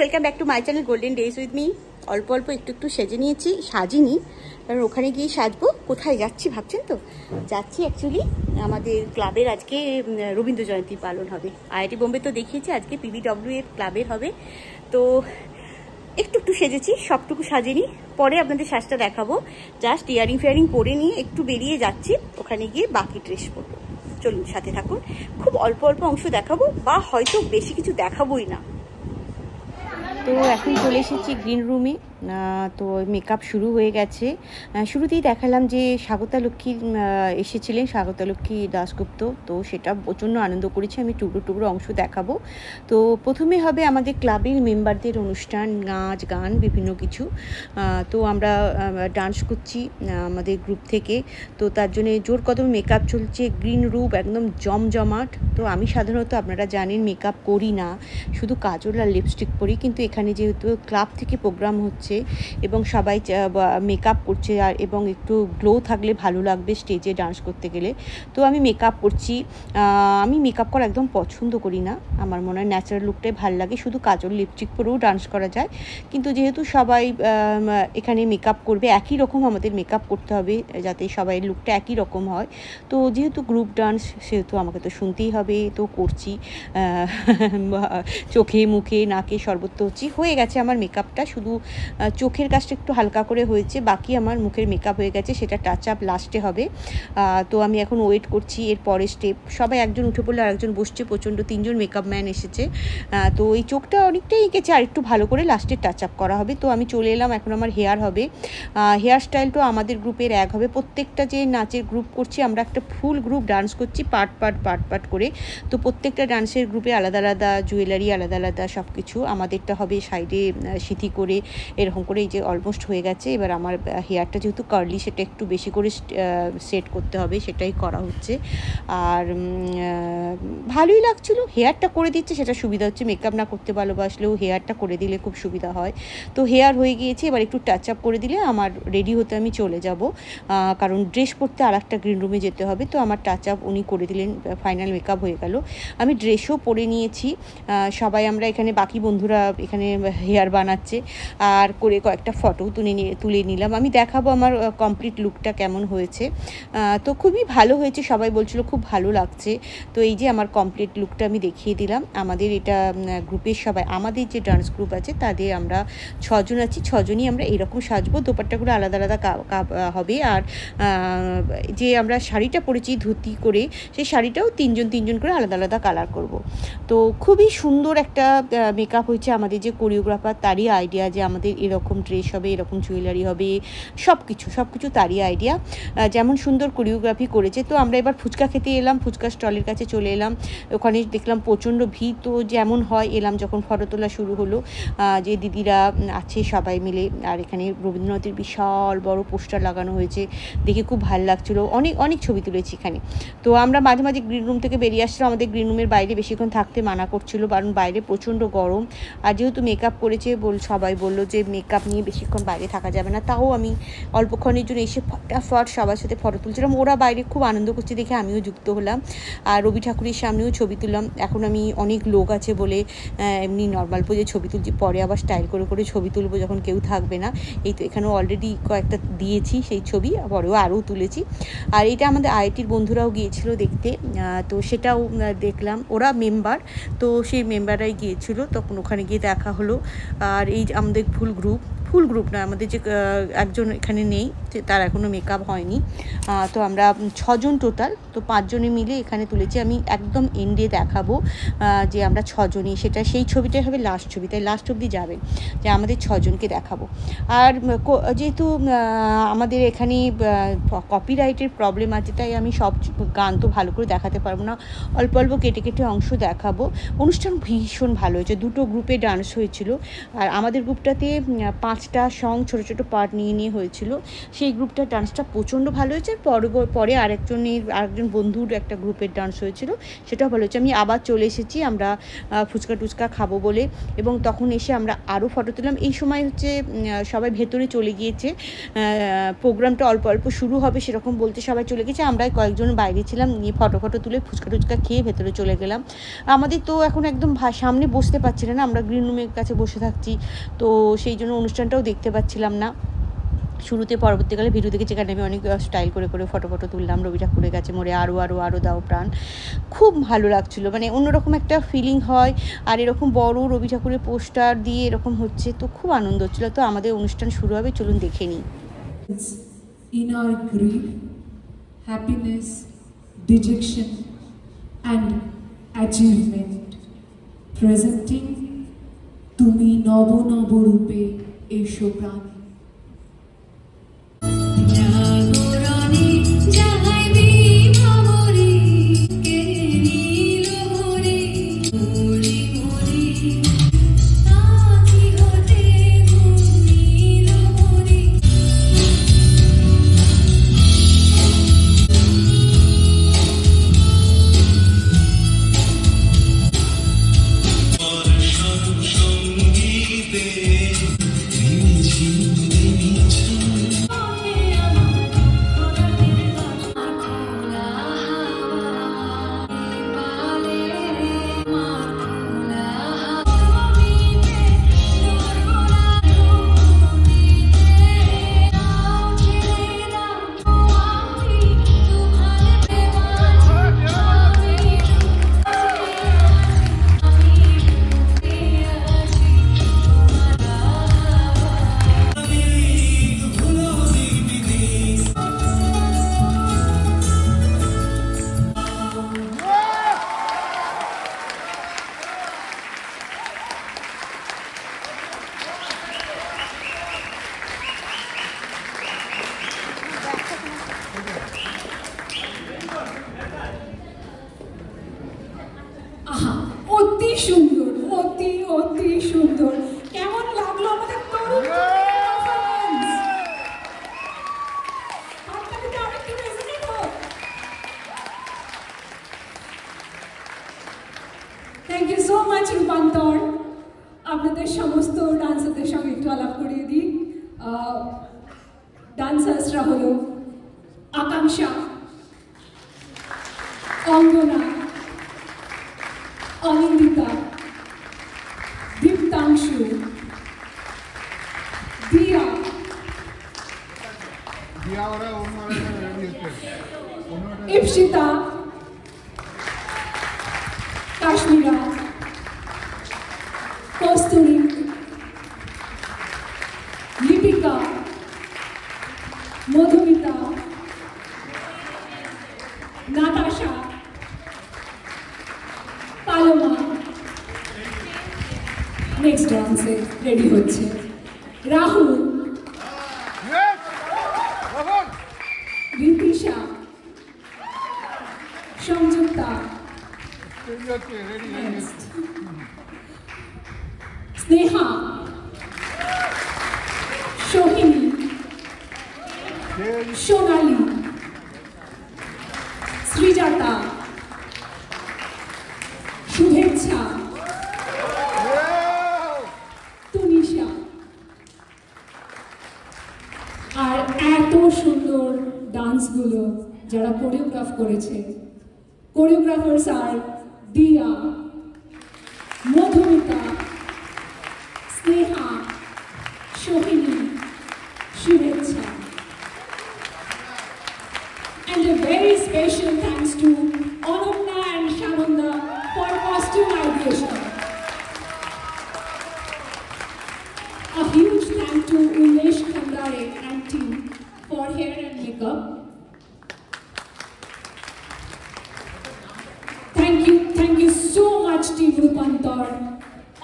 Welcome back to my channel golden days with me. অল্প অল্প একটু সেজে নিয়েছি, সাজিনি, কারণ ওখানে গিয়ে সাজবো। কোথায় যাচ্ছি ভাবছেন তো? যাচ্ছি অ্যাকচুয়ালি আমাদের ক্লাবের আজকে রবীন্দ্র জয়ন্তী পালন হবে। আইআইটি বোম্বে তো দেখিয়েছি, আজকে পিবিডব্লিউ এর ক্লাবের হবে। তো একটু সেজেছি, সবটুকু সাজিনি, পরে আপনাদের সাজটা দেখাবো। জাস্ট ইয়ারিং ফেয়ারিং পরে নিয়ে একটু বেরিয়ে যাচ্ছি, ওখানে গিয়ে বাকি ড্রেস পরবো। চলুন সাথে থাকুন, খুব অল্প অংশ দেখাবো, বা হয়তো বেশি কিছু দেখাবোই না। তো এখন চলে এসেছি গ্রিন রুমে। তো মেকআপ শুরু হয়ে গেছে। শুরুতেই দেখালাম যে স্বাগতা লক্ষ্মী এসেছিলেন, স্বাগতা লক্ষ্মী দাশগুপ্ত। তো সেটা প্রচণ্ড আনন্দ করেছি, আমি টুকরো অংশ দেখাবো। তো প্রথমে হবে আমাদের ক্লাবের মেম্বারদের অনুষ্ঠান, নাচ গান বিভিন্ন কিছু। তো আমরা ডান্স করছি আমাদের গ্রুপ থেকে। তো তার জন্য জোর কদম মেকআপ চলছে, গ্রিন রুম একদম জমজমাট। তো আমি সাধারণত আপনারা জানেন মেকআপ করি না, শুধু কাজল আর লিপস্টিক পরি। কিন্তু এখানে যেহেতু ক্লাব থেকে প্রোগ্রাম হচ্ছে এবং সবাই মেকআপ করছে, আর এবং একটু গ্লো থাকলে ভালো লাগবে স্টেজে ডান্স করতে গেলে, তো আমি মেকআপ করছি। আমি মেকআপ করা একদম পছন্দ করি না, আমার মনে হয় ন্যাচারাল লুকটাই ভালো লাগে। শুধু কাজল লিপস্টিক পরেও ডান্স করা যায়, কিন্তু যেহেতু সবাই এখানে মেকআপ করবে, একই রকম আমাদের মেকআপ করতে হবে যাতে সবাই লুকটা একই রকম হয়। তো যেহেতু গ্রুপ ডান্স, সেহেতু আমাকে তো শুনতেই হবে, তো করছি। চোখে মুখে নাকে সর্বত্র হয়ে গেছে আমার মেকআপটা, শুধু চোখের কাজটা একটু হালকা করে হয়েছে, বাকি আমার মুখের মেকআপ হয়ে গেছে, সেটা টাচ আপ লাস্টে হবে। তো আমি এখন ওয়েট করছি এর পরের স্টেপ। সবাই একজন উঠে পড়লে আরেকজন বসছে, প্রচণ্ড 3জন মেকআপ ম্যান এসেছে। তো এই চোখটা অনেকটাই এঁকেছে, আর একটু ভালো করে লাস্টে টাচ আপ করা হবে। তো আমি চলে এলাম, এখন আমার হেয়ার হবে। হেয়ার স্টাইলটাও আমাদের গ্রুপের এক হবে। প্রত্যেকটা যে নাচের গ্রুপ করছি আমরা, একটা ফুল গ্রুপ ডান্স করছি পার্ট করে। তো প্রত্যেকটা ডান্সের গ্রুপে আলাদা আলাদা জুয়েলারি, আলাদা আলাদা সব কিছু। আমাদেরটা হবে সাইডে সিথি করে, এরকম করে। এই যে অলমোস্ট হয়ে গেছে। এবার আমার হেয়ারটা যেহেতু কার্লি, সেটা একটু বেশি করে সেট করতে হবে, সেটাই করা হচ্ছে। আর ভালোই লাগছিল, হেয়ারটা করে দিচ্ছে সেটা সুবিধা হচ্ছে। মেকআপ না করতে ভালোবাসলেও হেয়ারটা করে দিলে খুব সুবিধা হয়। তো হেয়ার হয়ে গিয়েছে, এবার একটু টাচ আপ করে দিলে আমার রেডি হতে আমি চলে যাব, কারণ ড্রেস পরতে আর একটা গ্রিন রুমে যেতে হবে। তো আমার টাচ আপ উনি করে দিলেন, ফাইনাল মেকআপ হয়ে গেল। আমি ড্রেসও পরে নিয়েছি। সবাই আমরা এখানে, বাকি বন্ধুরা এখানে হেয়ার বানাচ্ছে, আর করে কয়েকটা ফটো তুলে নিলাম। আমি দেখাবো আমার কমপ্লিট লুকটা কেমন হয়েছে। তো খুবই ভালো হয়েছে, সবাই বলছিল খুব ভালো লাগছে। তো এই যে আমার কমপ্লিট লুকটা আমি দেখিয়ে দিলাম। আমাদের এটা গ্রুপের সবাই, আমাদের যে ডান্স গ্রুপ আছে তাদের আমরা 6জন আছি, 6জনই আমরা এরকম সাজবো। দোপাট্টাগুলো আলাদা আলাদা হবে। আর যে আমরা শাড়িটা পরেছি ধুতি করে, সেই শাড়িটাও 3জন করে আলাদা আলাদা কালার করব। তো খুবই সুন্দর একটা মেকআপ হয়েছে। আমাদের যে কোরিওগ্রাফার, তারই আইডিয়া যে আমাদের এরকম ড্রেস হবে, এরকম জুয়েলারি হবে, সব কিছু তারই আইডিয়া। যেমন সুন্দর কোরিওগ্রাফি করেছে। তো আমরা এবার ফুচকা খেতে এলাম, ফুচকা স্টলের কাছে চলে এলাম। ওখানে দেখলাম প্রচণ্ড ভিড়। তো যেমন হয় এলাম, যখন ফটো তোলা শুরু হলো, যে দিদিরা আছে সবাই মিলে। আর এখানে রবীন্দ্রনাথের বিশাল বড় পোস্টার লাগানো হয়েছে, দেখে খুব ভালো লাগছিলো। অনেক ছবি তুলেছি এখানে। তো আমরা মাঝে মাঝে গ্রিন রুম থেকে বেরিয়ে আসছিলাম। আমাদের গ্রিন রুমের বাইরে বেশিক্ষণ থাকতে মানা করছিল, কারণ বাইরে প্রচণ্ড গরম। আর যেহেতু মেকআপ করেছে, সবাই বললো যে মেকআপ নিয়ে বেশিক্ষণ বাইরে থাকা যাবে না। তাও আমি অল্পক্ষণের জন্য এসে ফটাফট সবার সাথে ফটো তুলছিলাম। ওরা বাইরে খুব আনন্দ করছে দেখে আমিও যুক্ত হলাম। আর রবি ঠাকুরের সামনেও ছবি তুললাম। এখন আমি অনেক লোক আছে বলে এমনি নর্মাল পোজে ছবি তুলছি, পরে আবার স্টাইল করে ছবি তুলবো যখন কেউ থাকবে না। এই তো এখানেও অলরেডি কয়েকটা দিয়েছি সেই ছবি, পরেও আরও তুলেছি। আর এটা আমাদের আইআইটির বন্ধুরাও গিয়েছিল দেখতে, তো সেটাও দেখলাম। ওরা মেম্বার, তো সেই মেম্বাররাই গিয়েছিল, তখন ওখানে গিয়ে দেখা হলো। আর এই আমাদের ফুল গ্রুপ না, আমাদের যে একজন এখানে নেই, তার এখনও মেকআপ হয়নি। তো আমরা 6জন টোটাল, তো 5জনে মিলে এখানে তুলেছি। আমি একদম এন্ডে দেখাবো যে আমরা 6জনই, সেটা সেই ছবিটাই হবে লাস্ট ছবি, তাই লাস্ট অবধি যাবেন, যে আমাদের 6জনকে দেখাবো। আর যেহেতু আমাদের এখানে কপিরাইটের প্রবলেম আছে, তাই আমি সব গান তো ভালো করে দেখাতে পারবো না, অল্প কেটে অংশ দেখাবো। অনুষ্ঠান ভীষণ ভালো হয়েছে, 2টো গ্রুপে ডান্স হয়েছিল। আর আমাদের গ্রুপটাতে পাঁচটা সং ছোট ছোট পার্ট নিয়ে নিয়ে হয়েছিল। সেই গ্রুপটার ডান্সটা প্রচণ্ড ভালো হয়েছে। পরে আরেকজন বন্ধুর একটা গ্রুপের ডান্স হয়েছিল, সেটাও ভালো হয়েছে। আমি আবার চলে এসেছি আমরা ফুচকা টুচকা খাবো বলে, এবং তখন এসে আমরা আরও ফটো তুললাম। এই সময় হচ্ছে সবাই ভেতরে চলে গিয়েছে, প্রোগ্রামটা অল্প অল্প শুরু হবে সেরকম বলতে সবাই চলে গেছে। আমরা কয়েকজন বাইরে ছিলাম, নিয়ে ফটো তুলে ফুচকা টুচকা খেয়ে ভেতরে চলে গেলাম। আমাদের তো এখন একদম সামনে বসতে পারছি না, আমরা গ্রিন রুমের কাছে বসে থাকছি, তো সেই জন্য অনুষ্ঠানটাও দেখতে পাচ্ছিলাম না শুরুতে। পরবর্তীকালে ভিডিও দেখে যেখানে আমি অনেক স্টাইল করে ফটো তুললাম। রবি ঠাকুরের কাছে মোড়ে আরও দাও প্রাণ, খুব ভালো লাগছিলো, মানে অন্যরকম একটা ফিলিং হয়। আর এরকম বড় রবি ঠাকুরের পোস্টার দিয়ে এরকম হচ্ছে, তো খুব আনন্দ হচ্ছিলো। তো আমাদের অনুষ্ঠান শুরু হবে, চলুন দেখে নিই। In our grief, happiness, dejection and achievement, presenting তুমি নব নব রূপে এসো প্রাণী। সুন্দর, অতি সুন্দর। কেমন লাগলো আমাদের তরুণ পারফরম্যান্স? আপনাদের আরেকটু রেজোনেট হোক। থ্যাংক ইউ সো মাচ রূপান্তর। আপনাদের সমস্ত ডান্সারদের সঙ্গে একটু আলাপ করিয়ে দিই। ডান্সার্সরা হলো আকাঙ্ক্ষা, অঙ্গনা, অনিন্দিতা, দীপ্তাংশু, দিয়া, ইপসিতা, কাশ্মীরা, কস্তুরী, লিপিকা, মধুমিতা, নাতাশা, পালোমা। নেক্সট ডান্সে রেডি হচ্ছে রাহুল, রিতিশা, সংযুক্তা, স্নেহা, সোহিনী, সোনালী, শ্রীজাতা, শুভেচ্ছা, তুনিশা। আর এত সুন্দর ডান্সগুলো যারা কোরিওগ্রাফ করেছে, কোরিওগ্রাফার্স আর দিয়া, মধুমিতা, স্নেহা, সোহিনী, শুভেচ্ছা। And a very special thanks to Anupna and Shamanda for costume ideation. A huge thank to Umesh Khandare and team for hair and makeup. Thank you so much Team Rupantar.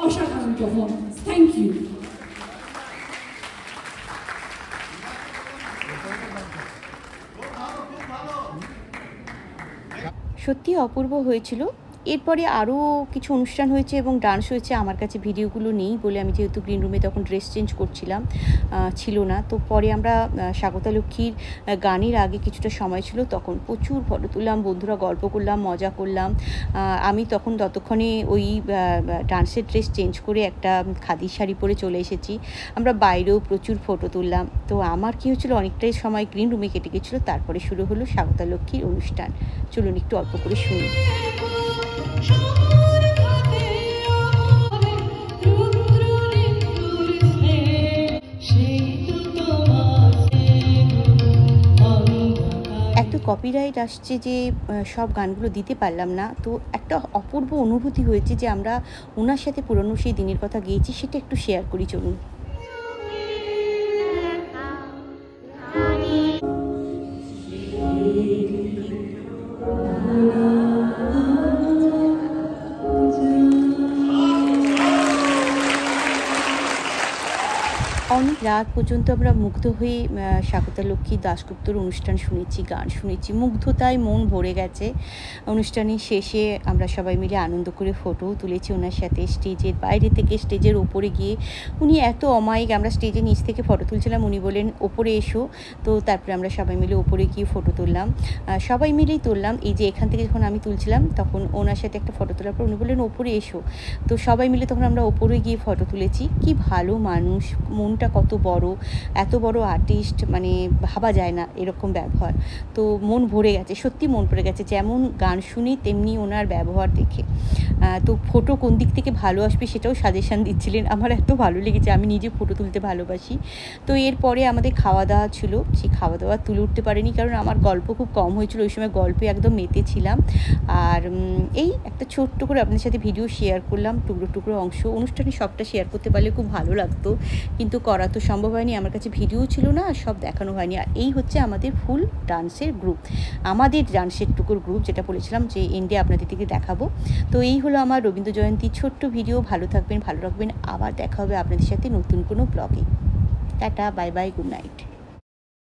Asharan performance. Thank you. সত্যি অপূর্ব হয়েছিল। এরপরে আরও কিছু অনুষ্ঠান হয়েছে এবং dance হয়েছে। আমার কাছে ভিডিওগুলো নেই বলে, আমি যেহেতু গ্রিন রুমে তখন ড্রেস চেঞ্জ করছিলাম, ছিল না। তো পরে আমরা স্বাগতা লক্ষ্মীর গানের আগে কিছুটা সময় ছিল, তখন প্রচুর ফটো তুললাম, বন্ধুরা গল্প করলাম, মজা করলাম। আমি তখন ততক্ষণে ওই ডান্সের ড্রেস চেঞ্জ করে একটা খাদি শাড়ি পরে চলে এসেছি। আমরা বাইরেও প্রচুর ফটো তুললাম। তো আমার কী হচ্ছিলো, অনেকটাই সময় গ্রিন রুমে কেটে গেছিলো। তারপরে শুরু হলো স্বাগতা লক্ষ্মীর অনুষ্ঠান। চলুন একটু অল্প করে শুনি। এত কপিরাইট আসছে যে সব গানগুলো দিতে পারলাম না। তো একটা অপূর্ব অনুভূতি হয়েছে যে আমরা ওনার সাথে পুরনো সেই দিনের কথা গেয়েছি, সেটা একটু শেয়ার করি চলুন। অনেক রাত পর্যন্ত আমরা মুগ্ধ হয়ে স্বাগতা লক্ষ্মী দাশগুপ্তর অনুষ্ঠান শুনেছি, গান শুনেছি, মুগ্ধতায় মন ভরে গেছে। অনুষ্ঠানের শেষে আমরা সবাই মিলে আনন্দ করে ফটোও তুলেছি ওনার সাথে। স্টেজের বাইরে থেকে স্টেজের ওপরে গিয়ে উনি এত অমায়িক, আমরা স্টেজের নিচ থেকে ফটো তুলছিলাম, উনি বললেন ওপরে এসো। তো তারপরে আমরা সবাই মিলে ওপরে গিয়ে ফটো তুললাম, সবাই মিলেই তুললাম। এই যে এখান থেকে যখন আমি তুলছিলাম তখন ওনার সাথে একটা ফটো তোলার পর উনি বললেন ওপরে এসো। তো সবাই মিলে তখন আমরা ওপরে গিয়ে ফটো তুলেছি। কি ভালো মানুষ, মনটা কত বড়, এত বড় আর্টিস্ট, মানে ভাবা যায় না এরকম ব্যবহার। তো মন ভরে গেছে, সত্যি মন ভরে গেছে। যেমন গান শুনি তেমনি ওনার ব্যবহার দেখে। তো ফটো কোন দিক থেকে ভালো আসবে সেটাও সাজেশান দিচ্ছিলেন। আমার এত ভালো লেগেছে, আমি নিজে ফটো তুলতে ভালোবাসি। তো এরপরে আমাদের খাওয়া দাওয়া ছিল, সেই খাওয়া দাওয়া তুলে উঠতে পারিনি কারণ আমার গল্প খুব কম হয়েছিল, ওই সময় গল্পে একদম মেতেছিলাম। আর এই একটা ছোট্ট করে আপনাদের সাথে ভিডিও শেয়ার করলাম, টুকরো টুকরো অংশ। অনুষ্ঠানে সবটা শেয়ার করতে পারলে খুব ভালো লাগতো, কিন্তু করা তো সম্ভব হয়নি, আমার কাছে ভিডিও ছিল না, সব দেখানো হয়নি। আর এই হচ্ছে আমাদের ফুল ডান্সের গ্রুপ, আমাদের ডান্সের টুকুর গ্রুপ, যেটা বলেছিলাম যে এন্ডে আপনাদের দিকে দেখাবো। তো এই হলো আমার রবীন্দ্র জয়ন্তীর ছোট্ট ভিডিও। ভালো থাকবেন, ভালো রাখবেন। আবার দেখা হবে আপনাদের সাথে নতুন কোনো ব্লগে। Tata, bye bye, good night.